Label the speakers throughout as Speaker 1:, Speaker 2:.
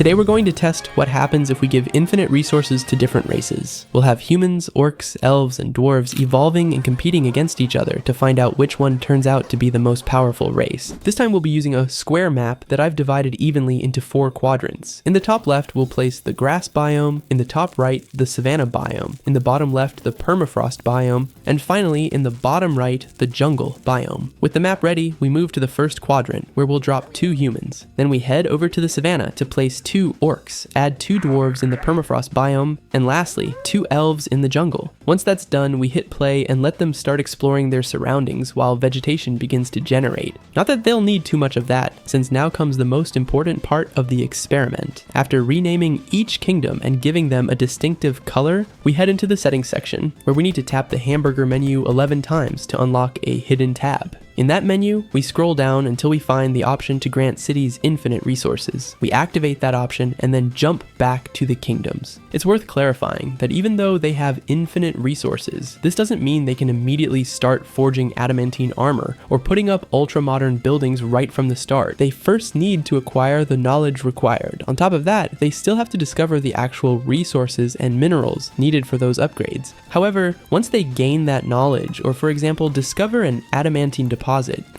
Speaker 1: Today we're going to test what happens if we give infinite resources to different races. We'll have humans, orcs, elves, and dwarves evolving and competing against each other to find out which one turns out to be the most powerful race. This time we'll be using a square map that I've divided evenly into 4 quadrants. In the top left we'll place the grass biome, in the top right the savanna biome, in the bottom left the permafrost biome, and finally in the bottom right the jungle biome. With the map ready, we move to the first quadrant where we'll drop 2 humans. Then we head over to the savanna to place 2 orcs, add 2 dwarves in the permafrost biome, and lastly 2 elves in the jungle. Once that's done, we hit play and let them start exploring their surroundings while vegetation begins to generate. Not that they'll need too much of that, since now comes the most important part of the experiment. After renaming each kingdom and giving them a distinctive color, we head into the settings section, where we need to tap the hamburger menu 11 times to unlock a hidden tab. In that menu, we scroll down until we find the option to grant cities infinite resources. We activate that option and then jump back to the kingdoms. It's worth clarifying that even though they have infinite resources, this doesn't mean they can immediately start forging adamantine armor or putting up ultra-modern buildings right from the start. They first need to acquire the knowledge required. On top of that, they still have to discover the actual resources and minerals needed for those upgrades. However, once they gain that knowledge, or for example discover an adamantine deposit,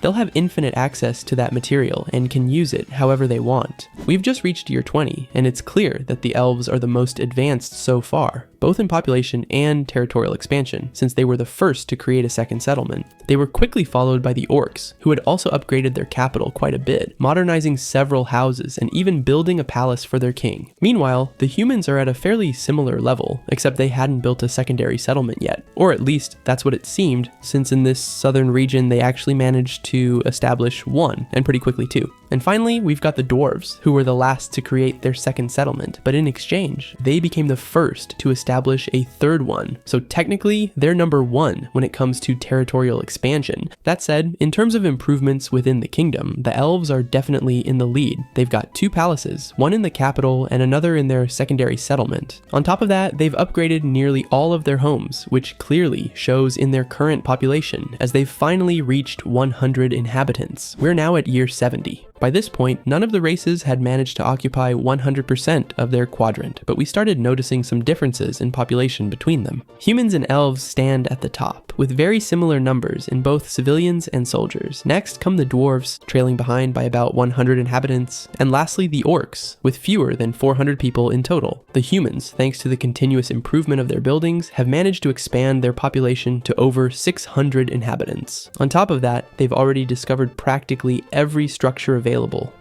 Speaker 1: they'll have infinite access to that material and can use it however they want. We've just reached year 20, and it's clear that the elves are the most advanced so far, both in population and territorial expansion, since they were the first to create a second settlement. They were quickly followed by the orcs, who had also upgraded their capital quite a bit, modernizing several houses and even building a palace for their king. Meanwhile, the humans are at a fairly similar level, except they hadn't built a secondary settlement yet, or at least that's what it seemed, since in this southern region they actually managed to establish one, and pretty quickly too. And finally, we've got the dwarves, who were the last to create their second settlement, but in exchange, they became the first to establish a third one. So technically, they're number 1 when it comes to territorial expansion. That said, in terms of improvements within the kingdom, the elves are definitely in the lead. They've got 2 palaces, one in the capital and another in their secondary settlement. On top of that, they've upgraded nearly all of their homes, which clearly shows in their current population, as they've finally reached 100 inhabitants. We're now at year 70. By this point, none of the races had managed to occupy 100% of their quadrant, but we started noticing some differences in population between them. Humans and elves stand at the top, with very similar numbers in both civilians and soldiers. Next come the dwarves, trailing behind by about 100 inhabitants, and lastly the orcs, with fewer than 400 people in total. The humans, thanks to the continuous improvement of their buildings, have managed to expand their population to over 600 inhabitants. On top of that, they've already discovered practically every structure available.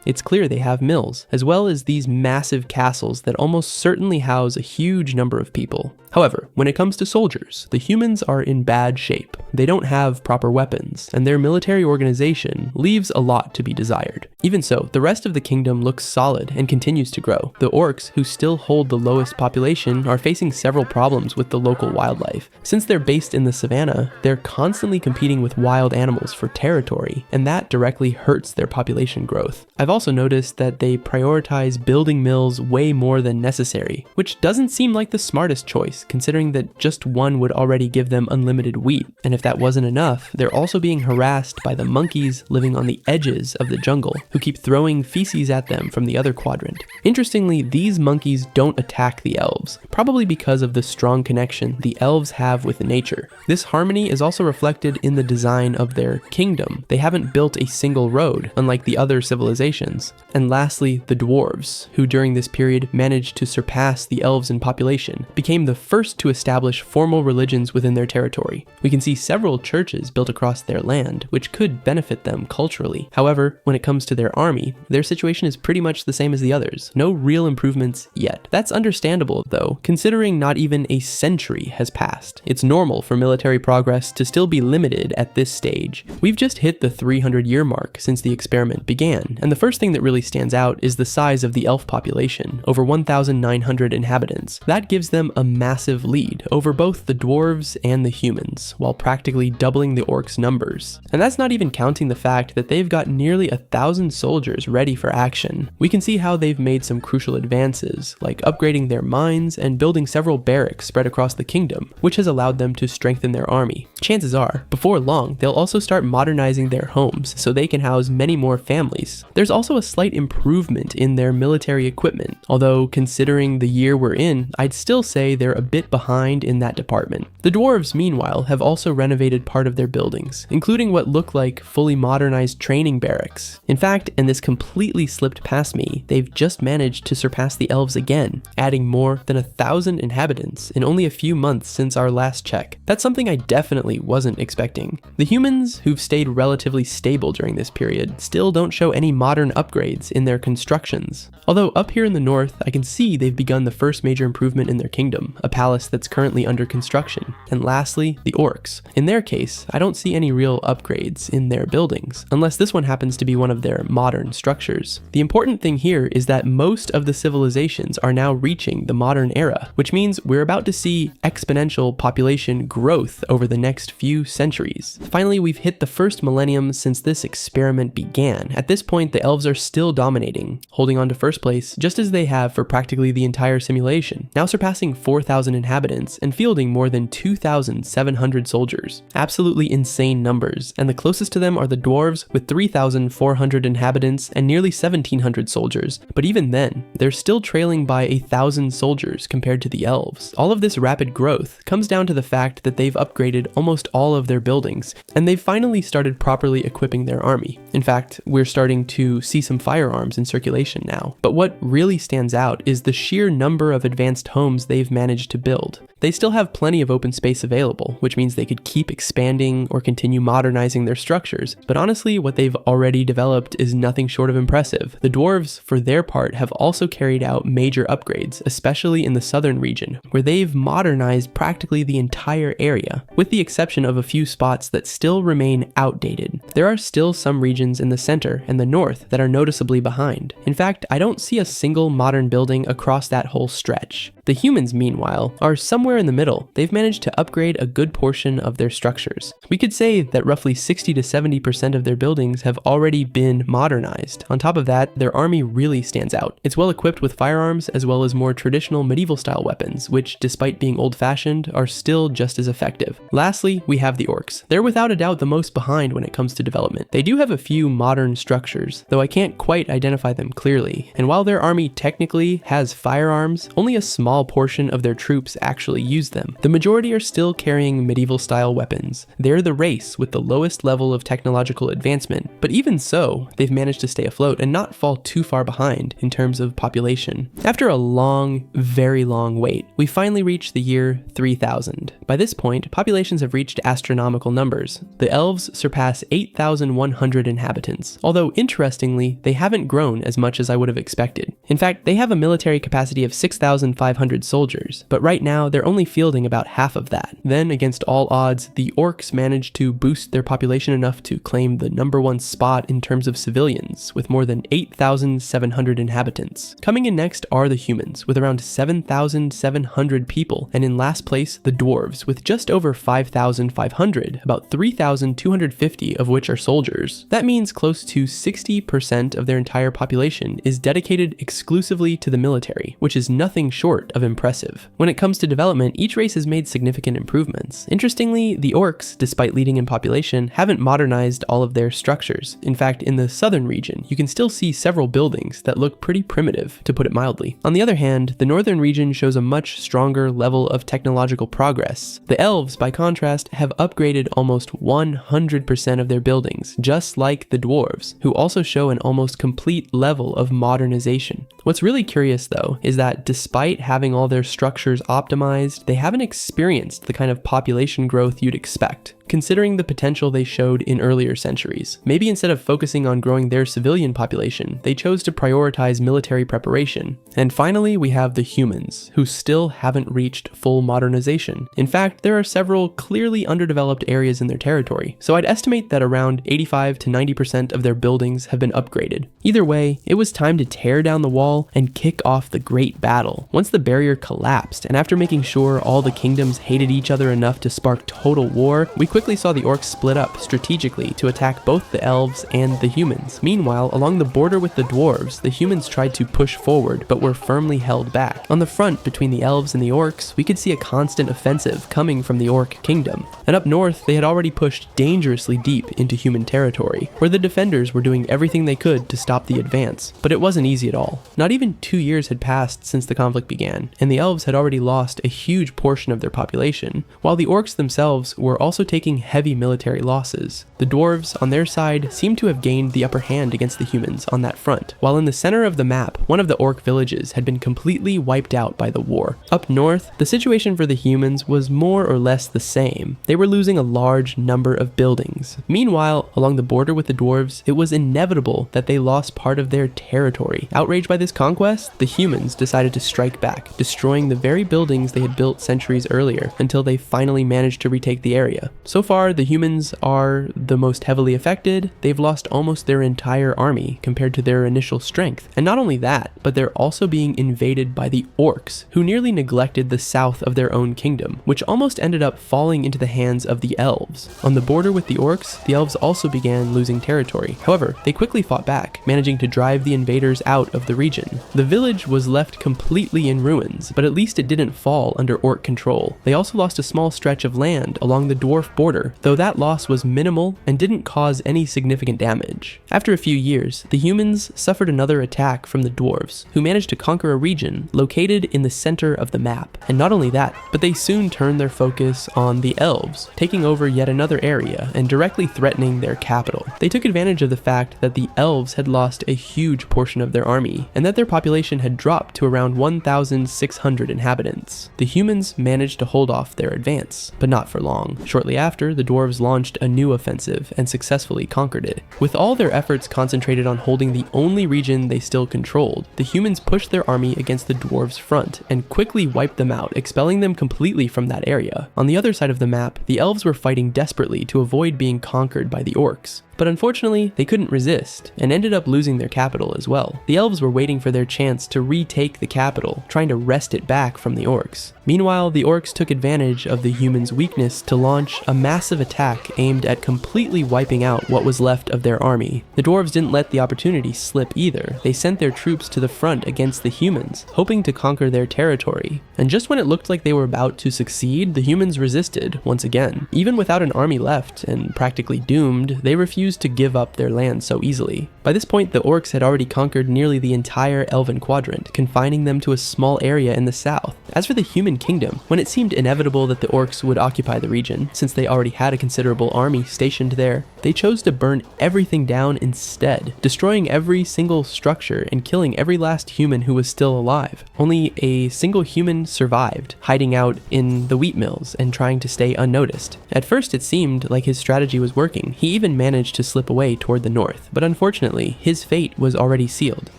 Speaker 1: It's clear they have mills, as well as these massive castles that almost certainly house a huge number of people. However, when it comes to soldiers, the humans are in bad shape. They don't have proper weapons, and their military organization leaves a lot to be desired. Even so, the rest of the kingdom looks solid and continues to grow. The orcs, who still hold the lowest population, are facing several problems with the local wildlife. Since they're based in the savanna, they're constantly competing with wild animals for territory, and that directly hurts their population growth. I've also noticed that they prioritize building mills way more than necessary, which doesn't seem like the smartest choice, considering that just one would already give them unlimited wheat. And if that wasn't enough, they're also being harassed by the monkeys living on the edges of the jungle, who keep throwing feces at them from the other quadrant. Interestingly, these monkeys don't attack the elves, probably because of the strong connection the elves have with nature. This harmony is also reflected in the design of their kingdom. They haven't built a single road, unlike the other civilizations. And lastly, the dwarves, who during this period managed to surpass the elves in population, became the first to establish formal religions within their territory. We can see several churches built across their land, which could benefit them culturally. However, when it comes to their army, their situation is pretty much the same as the others. No real improvements yet. That's understandable though, considering not even a century has passed. It's normal for military progress to still be limited at this stage. We've just hit the 300-year mark since the experiment began, and the first thing that really stands out is the size of the elf population, over 1,900 inhabitants. That gives them a massive lead over both the dwarves and the humans, while practically doubling the orcs' numbers. And that's not even counting the fact that they've got nearly 1,000 soldiers ready for action. We can see how they've made some crucial advances, like upgrading their mines and building several barracks spread across the kingdom, which has allowed them to strengthen their army. Chances are, before long, they'll also start modernizing their homes so they can house many more families race. There's also a slight improvement in their military equipment, although considering the year we're in, I'd still say they're a bit behind in that department. The dwarves, meanwhile, have also renovated part of their buildings, including what look like fully modernized training barracks. In fact, and this completely slipped past me, they've just managed to surpass the elves again, adding more than 1,000 inhabitants in only a few months since our last check. That's something I definitely wasn't expecting. The humans, who've stayed relatively stable during this period, still don't show any modern upgrades in their constructions. Although up here in the north, I can see they've begun the first major improvement in their kingdom, a palace that's currently under construction. And lastly, the orcs. In their case, I don't see any real upgrades in their buildings, unless this one happens to be one of their modern structures. The important thing here is that most of the civilizations are now reaching the modern era, which means we're about to see exponential population growth over the next few centuries. Finally, we've hit the first millennium since this experiment began. At this point, the elves are still dominating, holding on to first place just as they have for practically the entire simulation, now surpassing 4,000 inhabitants and fielding more than 2,700 soldiers. Absolutely insane numbers, and the closest to them are the dwarves with 3,400 inhabitants and nearly 1,700 soldiers, but even then, they're still trailing by 1,000 soldiers compared to the elves. All of this rapid growth comes down to the fact that they've upgraded almost all of their buildings, and they've finally started properly equipping their army. In fact, we're starting to see some firearms in circulation now. But what really stands out is the sheer number of advanced homes they've managed to build. They still have plenty of open space available, which means they could keep expanding or continue modernizing their structures, but honestly, what they've already developed is nothing short of impressive. The dwarves, for their part, have also carried out major upgrades, especially in the southern region, where they've modernized practically the entire area, with the exception of a few spots that still remain outdated. There are still some regions in the center and the north that are noticeably behind. In fact, I don't see a single modern building across that whole stretch. The humans, meanwhile, are somewhere in the middle. They've managed to upgrade a good portion of their structures. We could say that roughly 60 to 70% of their buildings have already been modernized. On top of that, their army really stands out. It's well equipped with firearms as well as more traditional medieval style weapons, which, despite being old-fashioned, are still just as effective. Lastly, we have the orcs. They're without a doubt the most behind when it comes to development. They do have a few modern structures, though I can't quite identify them clearly. And while their army technically has firearms, only a small portion of their troops actually use them. The majority are still carrying medieval style weapons. They're the race with the lowest level of technological advancement, but even so, they've managed to stay afloat and not fall too far behind in terms of population. After a long, very long wait, we finally reached the year 3000. By this point, populations have reached astronomical numbers. The elves surpass 8,100 inhabitants, although interestingly, they haven't grown as much as I would have expected. In fact, they have a military capacity of 6,500 soldiers, but right now they're only fielding about half of that. Then, against all odds, the orcs managed to boost their population enough to claim the #1 spot in terms of civilians, with more than 8,700 inhabitants. Coming in next are the humans, with around 7,700 people, and in last place, the dwarves, with just over 5,500, about 3,250 of which are soldiers. That means close to 60% of their entire population is dedicated exclusively to the military, which is nothing short of impressive. When it comes to development, each race has made significant improvements. Interestingly, the orcs, despite leading in population, haven't modernized all of their structures. In fact, in the southern region, you can still see several buildings that look pretty primitive, to put it mildly. On the other hand, the northern region shows a much stronger level of technological progress. The elves, by contrast, have upgraded almost 100% of their buildings, just like the dwarves, who also show an almost complete level of modernization. What's really curious, though, is that despite having all their structures optimized, they haven't experienced the kind of population growth you'd expect, considering the potential they showed in earlier centuries. Maybe instead of focusing on growing their civilian population, they chose to prioritize military preparation. And finally, we have the humans, who still haven't reached full modernization. In fact, there are several clearly underdeveloped areas in their territory, so I'd estimate that around 85 to 90% of their buildings have been upgraded. Either way, it was time to tear down the wall and kick off the great battle. Once the barrier collapsed, and after making sure all the kingdoms hated each other enough to spark total war, we quickly quickly saw the orcs split up strategically to attack both the elves and the humans. Meanwhile, along the border with the dwarves, the humans tried to push forward but were firmly held back. On the front between the elves and the orcs, we could see a constant offensive coming from the orc kingdom. And up north, they had already pushed dangerously deep into human territory, where the defenders were doing everything they could to stop the advance. But it wasn't easy at all. Not even 2 years had passed since the conflict began, and the elves had already lost a huge portion of their population, while the orcs themselves were also taking heavy military losses. The dwarves, on their side, seemed to have gained the upper hand against the humans on that front, while in the center of the map, one of the orc villages had been completely wiped out by the war. Up north, the situation for the humans was more or less the same. They were losing a large number of buildings. Meanwhile, along the border with the dwarves, it was inevitable that they lost part of their territory. Outraged by this conquest, the humans decided to strike back, destroying the very buildings they had built centuries earlier, until they finally managed to retake the area. So far, the humans are the most heavily affected. They've lost almost their entire army compared to their initial strength. And not only that, but they're also being invaded by the orcs, who nearly neglected the south of their own kingdom, which almost ended up falling into the hands of the elves. On the border with the orcs, the elves also began losing territory. However, they quickly fought back, managing to drive the invaders out of the region. The village was left completely in ruins, but at least it didn't fall under orc control. They also lost a small stretch of land along the dwarf border, though that loss was minimal and didn't cause any significant damage. After a few years, the humans suffered another attack from the dwarves, who managed to conquer a region located in the center of the map. And not only that, but they soon turned their focus on the elves, taking over yet another area and directly threatening their capital. They took advantage of the fact that the elves had lost a huge portion of their army, and that their population had dropped to around 1,600 inhabitants. The humans managed to hold off their advance, but not for long. Shortly after, the dwarves launched a new offensive and successfully conquered it. With all their efforts concentrated on holding the only region they still controlled, the humans pushed their army against the dwarves' front and quickly wiped them out, expelling them completely from that area. On the other side of the map, the elves were fighting desperately to avoid being conquered by the orcs. But unfortunately, they couldn't resist, and ended up losing their capital as well. The elves were waiting for their chance to retake the capital, trying to wrest it back from the orcs. Meanwhile, the orcs took advantage of the humans' weakness to launch a massive attack aimed at completely wiping out what was left of their army. The dwarves didn't let the opportunity slip either. They sent their troops to the front against the humans, hoping to conquer their territory. And just when it looked like they were about to succeed, the humans resisted once again. Even without an army left, and practically doomed, they refused to give up their land so easily. By this point, the orcs had already conquered nearly the entire elven quadrant, confining them to a small area in the south. As for the human kingdom, when it seemed inevitable that the orcs would occupy the region, since they already had a considerable army stationed there, they chose to burn everything down instead, destroying every single structure and killing every last human who was still alive. Only a single human survived, hiding out in the wheat mills and trying to stay unnoticed. At first, it seemed like his strategy was working. He even managed to slip away toward the north, but unfortunately, his fate was already sealed.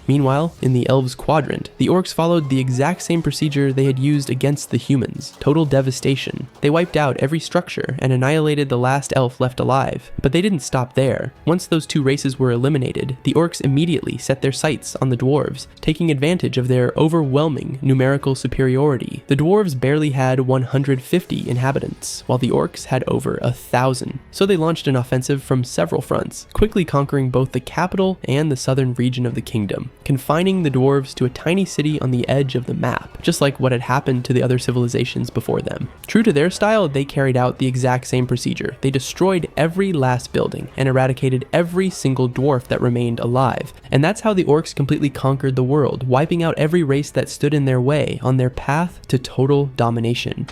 Speaker 1: Meanwhile, in the elves' quadrant, the orcs followed the exact same procedure they had used against the humans: total devastation. They wiped out every structure and annihilated the last elf left alive, but they didn't stop there. Once those two races were eliminated, the orcs immediately set their sights on the dwarves, taking advantage of their overwhelming numerical superiority. The dwarves barely had 150 inhabitants, while the orcs had over 1,000. So they launched an offensive from several fronts, quickly conquering both the capital and the southern region of the kingdom, confining the dwarves to a tiny city on the edge of the map, just like what had happened to the other civilizations before them. True to their style, they carried out the exact same procedure. They destroyed every last building and eradicated every single dwarf that remained alive. And that's how the orcs completely conquered the world, wiping out every race that stood in their way on their path to total domination.